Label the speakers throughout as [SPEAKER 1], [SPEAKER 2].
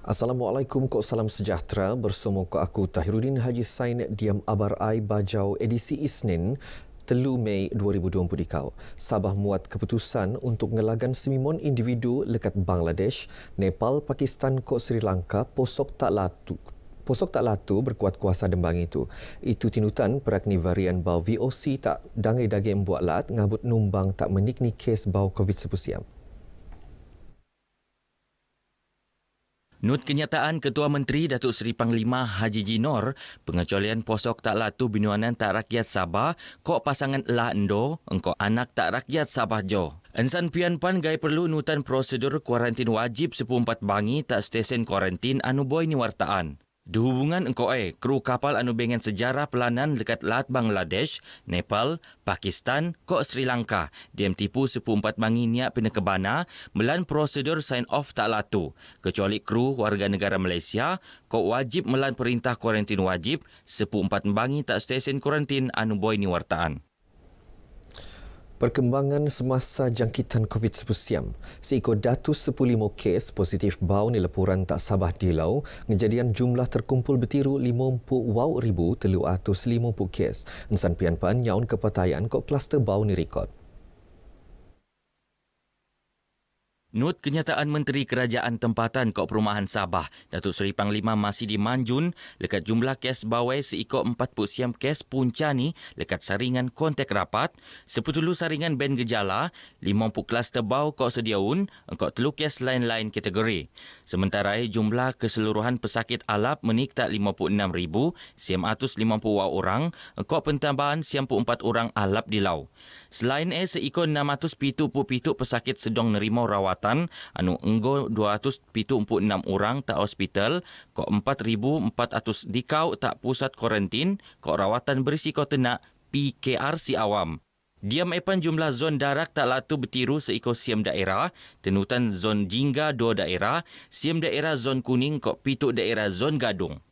[SPEAKER 1] Assalamualaikum, kok salam sejahtera. Bersama aku Tahiruddin Haji Sain Diam Abar Ai Bajau edisi Isnin 3 Mei 2020 dikau. Sabah muat keputusan untuk ngelagan semimon individu lekat Bangladesh, Nepal, Pakistan kok Sri Lanka posok tak latu berkuat kuasa dembang itu. Itu tinutan perakni varian bau VOC tak dangai daging buat lat ngabut numbang tak menikni kes bau COVID-19.
[SPEAKER 2] Nut kenyataan Ketua Menteri Datuk Seri Panglima Haji Jinor, pengecualian posok tak latu binuanan tak rakyat Sabah, kok pasangan lah endo, engkau anak tak rakyat Sabah jo. Ensan pian pan gai perlu nutan prosedur kuarantin wajib 14 bangi tak stesen kuarantin anu boy ni wartaan. Dihubungan engkau kru kapal anu bengen sejarah pelanan dekat Lat Bangladesh, Nepal, Pakistan, kok Sri Lanka. Diam tipu 14 bangi niat penekebana melan prosedur sign off tak latu. Kecuali kru warga negara Malaysia, kok wajib melan perintah kuarantin wajib 14 bangi tak stesen kuarantin anu boy ni wartaan.
[SPEAKER 1] Perkembangan semasa jangkitan COVID-19, seekor 15 kes positif bau ni lepuran tak Sabah Dilau, kejadian jumlah terkumpul bertiru 50,350 kes. Ensan pian pan nyaun kepatayan kok kluster bau ni rekod.
[SPEAKER 2] Nut kenyataan Menteri Kerajaan Tempatan Kok Perumahan Sabah, Datuk Seri Panglima masih dimanjun lekat jumlah kes bawai seikut 40 kes punca ni lekat saringan kontak rapat, 10 saringan ben gejala, 50 kluster bau kok sediaun, engkau 3 kes lain-lain kategori. Sementara jumlah keseluruhan pesakit alap menik tak 56,150 orang, engkau pentambahan 94 orang alap di lau. Selain seikut 677 pesakit sedang nerima rawatan, anu enggo 276 orang tak hospital, kok 4,400 dikau tak pusat kuarantin, kok rawatan berisiko tenak PKRC awam. Diam epan jumlah zon darak tak latu bertiru seikut siam daerah, tenutan zon jingga 2 daerah, siam daerah zon kuning kok 7 daerah zon gadung.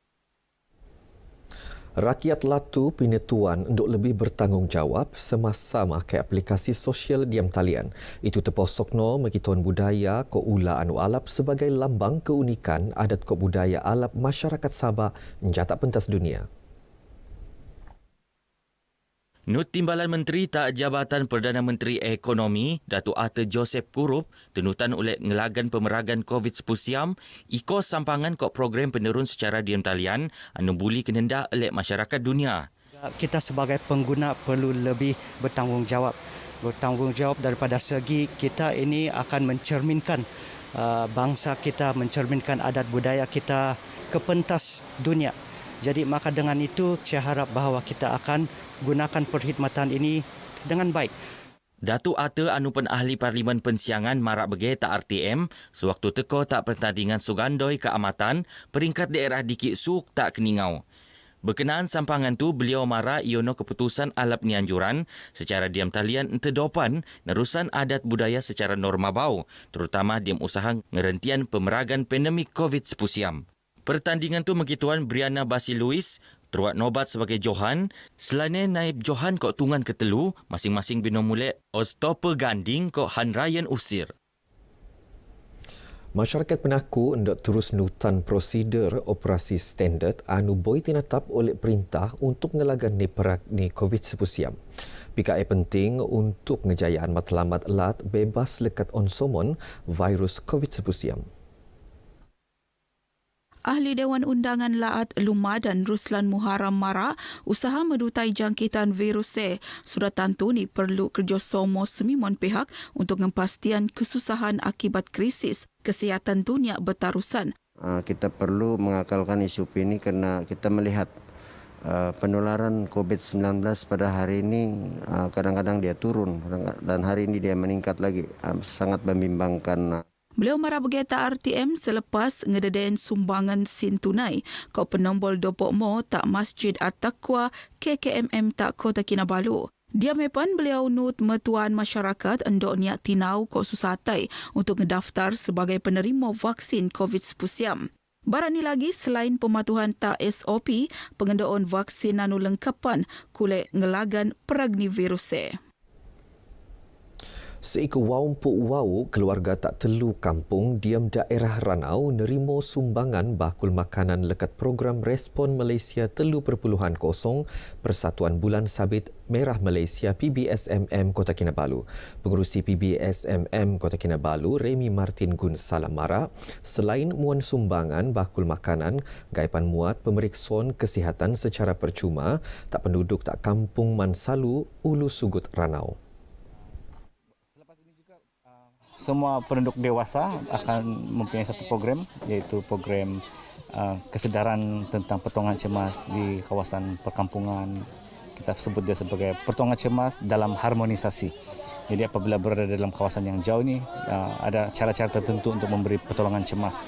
[SPEAKER 1] Rakyat latu pinetuan untuk lebih bertanggungjawab semasa makai aplikasi sosial diam talian. Itu terposok no megituan budaya ko ula anu alap sebagai lambang keunikan adat ko budaya alap masyarakat Sabah menjatak pentas dunia.
[SPEAKER 2] Nut Timbalan Menteri Tak Jabatan Perdana Menteri Ekonomi, Datuk Arthur Joseph Kurup, tenutan oleh ngelagan pemeragan COVID-19, iko sampangan kok program penerun secara diam talian, anu buli kenendak oleh masyarakat dunia.
[SPEAKER 3] Kita sebagai pengguna perlu lebih bertanggungjawab. Bertanggungjawab daripada segi kita ini akan mencerminkan bangsa kita, mencerminkan adat budaya kita ke pentas dunia. Jadi maka dengan itu saya harap bahawa kita akan gunakan perkhidmatan ini dengan baik.
[SPEAKER 2] Datuk Arthur Anupan Ahli Parlimen Pensiangan Marak Bege tak RTM, sewaktu teko tak pertandingan Sugandoi keamatan, peringkat daerah Dikit Suk tak keningau. Berkenaan sampangan tu, beliau marah iono keputusan alap nianjuran secara diam talian entedopan nerusan adat budaya secara norma bau, terutama diam usaha ngerentian pemeragan pandemik COVID-19. Pertandingan tu megituan Brianna Basil Lewis teruat nobat sebagai Johan, selain naib Johan kok tungan ketelu, masing-masing binomulek Oztoper Ganding kok Han Ryan Usir.
[SPEAKER 1] Masyarakat penaku hendak terus nutan prosedur operasi standard anu boy tinatap oleh perintah untuk ngelagan ni perak ni COVID-19. PKI penting untuk ngejayaan matlamat lat bebas lekat onsomon virus COVID-19.
[SPEAKER 4] Ahli Dewan Undangan Laat Luma dan Ruslan Muharram Mara usaha medutai jangkitan virus sudah tentu ni perlu kerjasama semimon pihak untuk mempastian kesusahan akibat krisis kesihatan dunia bertarusan.
[SPEAKER 5] Kita perlu mengakalkan isu ini kerana kita melihat penularan COVID-19 pada hari ini kadang-kadang dia turun dan hari ini dia meningkat lagi, sangat membimbangkan.
[SPEAKER 4] Beliau marah berkata RTM selepas ngededain sumbangan sin tunai kau penombol 20 mo tak Masjid At-Taqwa KKMM tak Kota Kinabalu. Dia mepan beliau nut metuan masyarakat endok niat tinau kau susatai untuk ngedaftar sebagai penerima vaksin COVID-19. Barang ni lagi selain pematuhan tak SOP, pengendaan vaksin anu lengkapan kulit ngelagan peragni virus.
[SPEAKER 1] Seiko Wampuk Wau, keluarga tak telu kampung diam daerah Ranau nerimo sumbangan bakul makanan lekat program Respon Malaysia 3.0 Persatuan Bulan Sabit Merah Malaysia PBSMM Kota Kinabalu. Pengerusi PBSMM Kota Kinabalu, Remy Martin Gun Salamara, selain muan sumbangan bakul makanan, gaipan muat pemerikson kesihatan secara percuma tak penduduk tak kampung Mansalu, Ulu Sugut, Ranau.
[SPEAKER 6] Semua penduduk dewasa akan mempunyai satu program, iaitu program kesedaran tentang pertolongan cemas di kawasan perkampungan. Kita sebut dia sebagai pertolongan cemas dalam harmonisasi. Jadi apabila berada dalam kawasan yang jauh ni, ada cara-cara tertentu untuk memberi pertolongan cemas.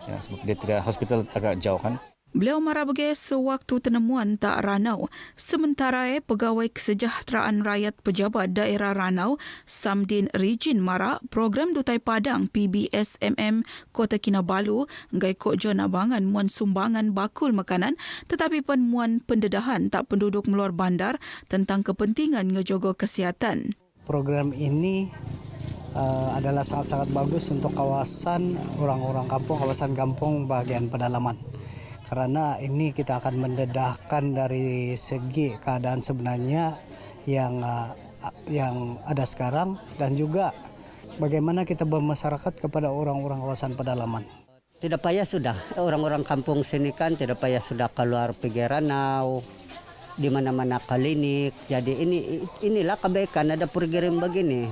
[SPEAKER 6] Ya, sebab dia tidak, hospital agak jauh kan.
[SPEAKER 4] Beliau marah bagi sewaktu tenemuan tak Ranau. Sementara Pegawai Kesejahteraan Rakyat Pejabat Daerah Ranau, Samdin Rijin Mara, program Dutai Padang PBSMM Kota Kinabalu ngai kok jon abangan muan sumbangan bakul makanan tetapi pun muan pendedahan tak penduduk meluar bandar tentang kepentingan ngejogo kesihatan.
[SPEAKER 3] Program ini adalah sangat-sangat bagus untuk kawasan orang-orang kampung, kawasan kampung bahagian pedalaman. Kerana ini kita akan mendedahkan dari segi keadaan sebenarnya yang ada sekarang dan juga bagaimana kita bermasyarakat kepada orang-orang kawasan pedalaman.
[SPEAKER 7] Tidak payah sudah, orang-orang kampung sini kan tidak payah sudah keluar pergi Ranau, di mana-mana klinik. Jadi inilah kebaikan ada program begini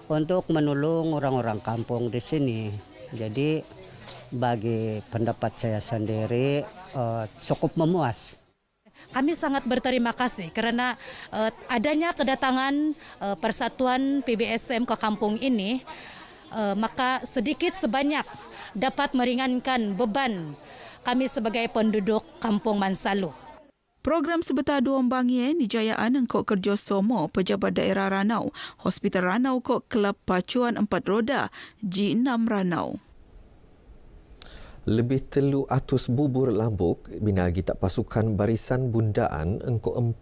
[SPEAKER 7] untuk menolong orang-orang kampung di sini. Jadi bagi pendapat saya sendiri cukup memuas.
[SPEAKER 8] Kami sangat berterima kasih kerana adanya kedatangan Persatuan PBSM ke kampung ini, maka sedikit sebanyak dapat meringankan beban kami sebagai penduduk kampung Mansalu.
[SPEAKER 4] Program sebetar Duombangi dijayaan engkau kerjasama Pejabat Daerah Ranau, Hospital Ranau kok Kelab Pacuan 4 Roda, G6 Ranau.
[SPEAKER 1] Lebih telu atus bubur lambuk binagi tak pasukan barisan bundaan engkau 4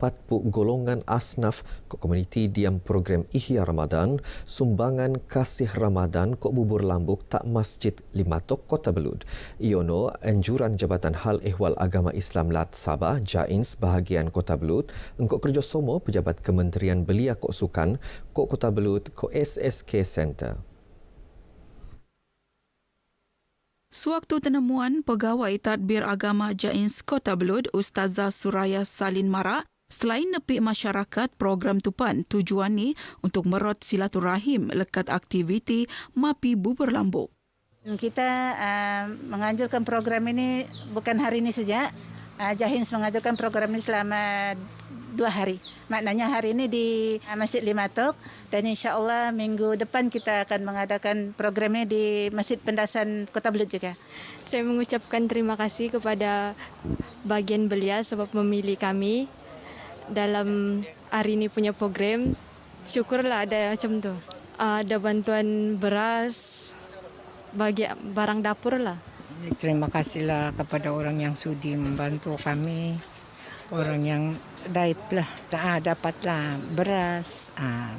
[SPEAKER 1] golongan asnaf ke komuniti diam program Ihya Ramadan sumbangan kasih Ramadan kok bubur lambuk tak Masjid Limatok Kota Belud. Iono anjuran Jabatan Hal Ehwal Agama Islam Lat Sabah Jains bahagian Kota Belud engkau kerjasama Pejabat Kementerian Belia Kok Sukan kok Kota Belud kok SSK Center.
[SPEAKER 4] Sewaktu tenemuan Pegawai Tadbir Agama Jains Kota Belud, Ustazah Suraya Salin Mara, selain nepi masyarakat, program tupan tujuan ni untuk merot silaturahim lekat aktiviti MAPI Bubur Lambuk.
[SPEAKER 9] Kita menganjurkan program ini bukan hari ini saja. Jains menganjurkan program ini selama 2 hari. Maknanya hari ini di Masjid Limatok dan insya-Allah minggu depan kita akan mengadakan programnya di Masjid Pendasan Kota Belud juga.
[SPEAKER 10] Saya mengucapkan terima kasih kepada bagian belia sebab memilih kami dalam hari ini punya program. Syukurlah ada macam tu. Ada bantuan beras, bagi barang dapur lah.
[SPEAKER 11] Terima kasihlah kepada orang yang sudi membantu kami. Orang yang dapatlah beras,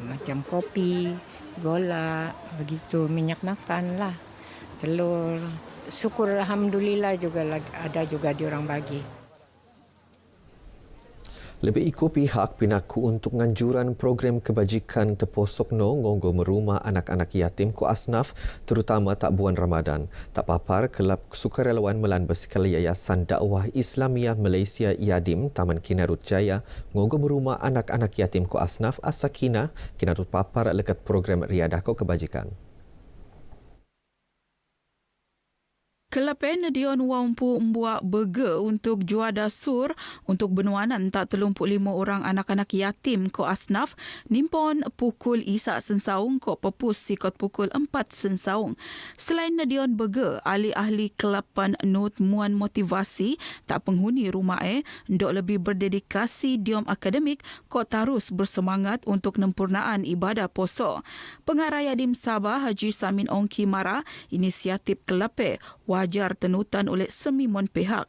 [SPEAKER 11] macam kopi, gula, begitu minyak makan lah, telur. Syukur alhamdulillah juga ada juga diorang bagi.
[SPEAKER 1] Lebih ikut pihak pinaku untuk nganjuran program kebajikan Teposokno ngonggo merumah anak-anak yatim ko asnaf terutama tak buan Ramadan. Tak papar kelab sukarelawan melan basikal Yayasan Dakwah Islamiyah Malaysia Yadim Taman Kinarut Jaya ngonggo merumah anak-anak yatim ko asnaf Asakina kinarut papar lekat program riadah ko kebajikan.
[SPEAKER 4] Kelapen Dion Wampu membuat burger untuk Juada Sur untuk benuanan tak 35 orang anak-anak yatim ko asnaf nimpon pukul Isak Sensaung ko pepus sikot pukul 4 Sensaung. Selain Dion burger, ahli-ahli kelapan not muan motivasi tak penghuni rumah ndok lebih berdedikasi diom akademik ko tarus bersemangat untuk nempurnaan ibadah poso. Pengarah Yadim Sabah Haji Samin Ongki Mara inisiatif kelape wajar tenutan oleh semimon pihak.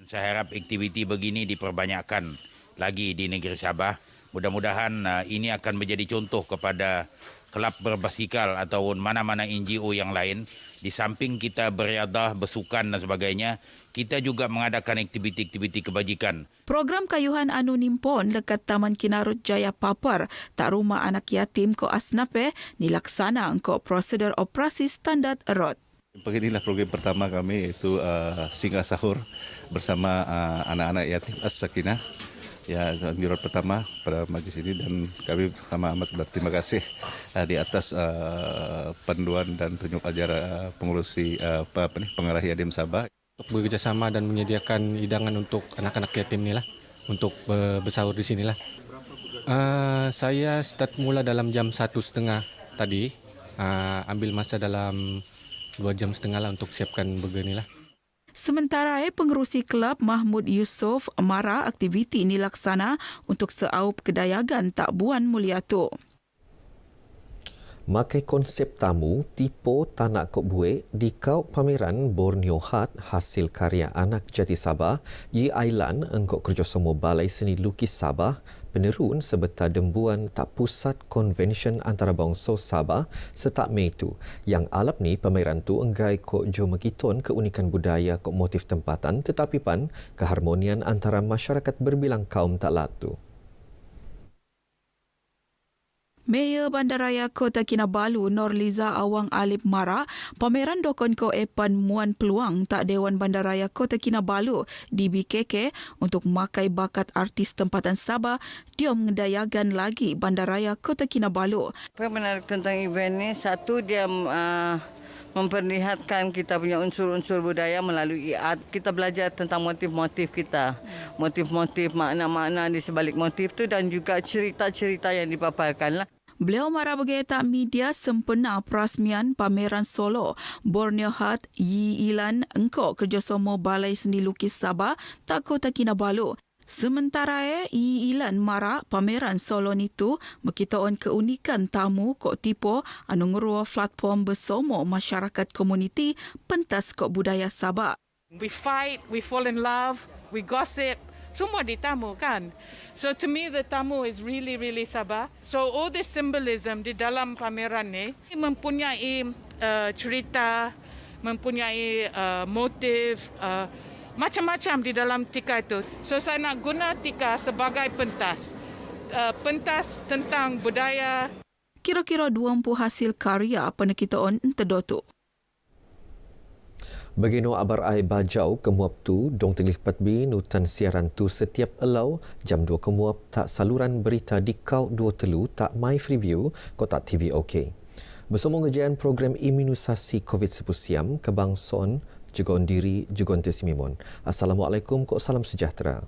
[SPEAKER 12] Saya harap aktiviti begini diperbanyakkan lagi di negeri Sabah. Mudah-mudahan ini akan menjadi contoh kepada kelab berbasikal atau mana-mana NGO yang lain, di samping kita beriadah, bersukan dan sebagainya, kita juga mengadakan aktiviti-aktiviti kebajikan.
[SPEAKER 4] Program kayuhan anu nimpon dekat Taman Kinarut Jaya Papar, tak rumah anak yatim ko Asnape, nilaksana ko prosedur operasi standar erot.
[SPEAKER 13] Beginilah program pertama kami, iaitu singgah sahur bersama anak-anak yatim As-Sakinah. Ya, dirot pertama pada majlis ini, dan kami sama amat berterima kasih di atas panduan dan tunjuk ajar pengurusi pengarah Yatim Sabah.
[SPEAKER 14] Untuk bekerjasama dan menyediakan hidangan untuk anak-anak yatim inilah, untuk bersahur di sinilah. Saya start mula dalam jam 1.30 tadi, ambil masa dalam 2 jam setengah lah untuk siapkan beginilah.
[SPEAKER 4] Sementara pengerusi kelab Mahmud Yusof mara aktiviti ini laksana untuk seaup kedayagan tak buan mulia tu.
[SPEAKER 1] Makai konsep tamu, tipu tanak kok buik di kau pameran Borneo Heart hasil karya anak jati Sabah, Yi Ailan engkau kerjasama Balai Seni Lukis Sabah, penerun sebetar dembuan tak pusat konvensyen antarabangsa Sabah setak Mei tu. Yang alap ni pameran tu enggai kok jo megiton keunikan budaya kok motif tempatan, tetapi pan keharmonian antara masyarakat berbilang kaum tak latu.
[SPEAKER 4] Mayor Bandaraya Kota Kinabalu Norliza Awang Alip mara pameran dokon ko epan muan peluang tak Dewan Bandaraya Kota Kinabalu DBKK untuk makai bakat artis tempatan Sabah dia mengedayakan lagi Bandaraya Kota Kinabalu.
[SPEAKER 15] Apa yang menarik tentang event ni, satu dia memperlihatkan kita punya unsur-unsur budaya melalui art. Kita belajar tentang motif-motif kita, motif-motif, makna-makna di sebalik motif tu, dan juga cerita-cerita yang dipaparkan lah.
[SPEAKER 4] Beliau mara bergetak media sempena perasmian pameran solo Borneo Heart Yi Ilan engkau kerjasama Balai Seni Lukis Sabah tak Kota Kinabalu. Sementara Yi Ilan mara pameran solo nitu mekitaon keunikan tamu kok tipu anu ngerua platform bersama masyarakat komuniti pentas kok budaya Sabah.
[SPEAKER 16] We fight, we fall in love, we gossip. Semua di tamu kan. So to me the tamu is really Sabah. So all the symbolism di dalam pameran ni mempunyai cerita, mempunyai motif, macam-macam di dalam tika itu. So saya nak guna tika sebagai pentas. Pentas tentang budaya.
[SPEAKER 4] Kira-kira 20 hasil karya penekitaan terdotu.
[SPEAKER 1] Begino abar ai bajau kemuap tu dong telih patbi nutan siaran tu setiap elau jam 2 kemuap tak saluran berita di kau 2 telu tak my preview kota TV OK. Bersama ngejian program imunisasi COVID-19 siam kebangsaan Jegon Diri Jegon Tesimimon. Assalamualaikum kok salam sejahtera.